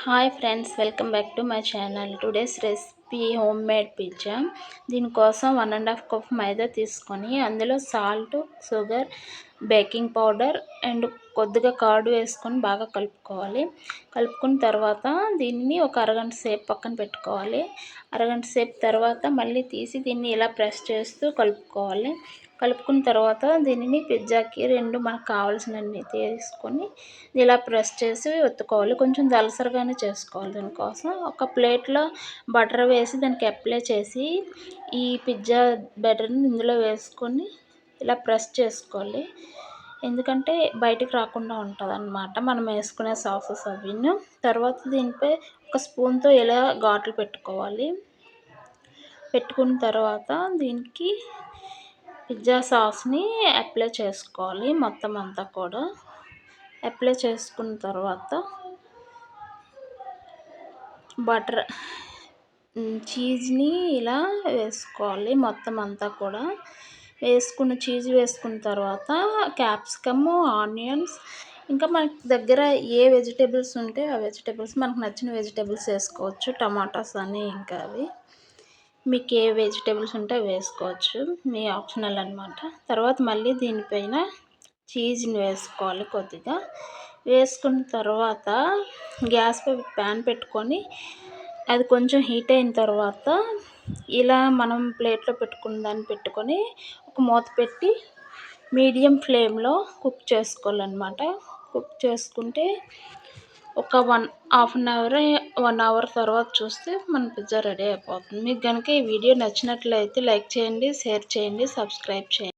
Hi friends, welcome back to my channel. Today's recipe home made pizza. దీనికోసం 1½ cup మైదా తీసుకొని అందులో salt, sugar, baking powder and కొద్దిగా curd వేసుకొని బాగా కలుపుకోవాలి. కలుపుకున్న తర్వాత దీన్ని ఒక అరగంట సేపు పక్కన పెట్టుకోవాలి. అరగంట సేపు తర్వాత మళ్ళీ తీసి దీన్ని ఇలా ప్రెస్ చేస్తూ కలుపుకోవాలి. కలుపుకున్న తర్వాత దీనిని పిజ్జాకి మనకు కావాల్సినన్ని తీసుకొని ఇలా ప్రెస్ చేసి ఒత్తుకోవాలి. కొంచెం దలసరిగానే చేసుకోవాలి. దీనికోసం ఒక ప్లేట్లో బటర్ వేసి దానికి అప్లై చేసి ఈ పిజ్జా బ్యాటర్ని ఇందులో వేసుకొని ఇలా ప్రెస్ చేసుకోవాలి. ఎందుకంటే బయటికి రాకుండా ఉంటుందన్నమాట మనం వేసుకునే సాసెస్ అవిను. తర్వాత దీనిపై ఒక స్పూన్తో ఇలా ఘాట్లు పెట్టుకోవాలి. పెట్టుకున్న తర్వాత దీనికి పిజ్జా సాస్ని అప్లై చేసుకోవాలి. మొత్తం అంతా కూడా అప్లై చేసుకున్న తర్వాత బటర్ చీజ్ని ఇలా వేసుకోవాలి. మొత్తం అంతా కూడా చీజ్ వేసుకున్న తర్వాత క్యాప్సికమ్, ఆనియన్స్, ఇంకా మనకి దగ్గర ఏ వెజిటేబుల్స్ ఉంటే ఆ వెజిటేబుల్స్ మనకు నచ్చిన వెజిటేబుల్స్ వేసుకోవచ్చు. టమాటాస్ అని ఇంకా అవి మీకు ఏ వెజిటేబుల్స్ ఉంటే వేసుకోవచ్చు, మీ ఆప్షనల్ అనమాట. తర్వాత మళ్ళీ దీనిపైన చీజ్ని వేసుకోవాలి. కొద్దిగా వేసుకున్న తర్వాత గ్యాస్ పై ప్యాన్ పెట్టుకొని అది కొంచెం హీట్ అయిన తర్వాత ఇలా మనం ప్లేట్లో పెట్టుకున్న దాన్ని పెట్టుకొని ఒక మూత పెట్టి మీడియం ఫ్లేమ్లో కుక్ చేసుకోవాలన్నమాట. కుక్ చేసుకుంటే ఒక 1 అవర్ తర్వాత చూస్తే మన పిజ్జా రెడీ అయిపోతుంది. మీకు కనుక ఈ వీడియో నచ్చినట్లయితే లైక్ చేయండి, షేర్ చేయండి, సబ్స్క్రైబ్ చేయండి.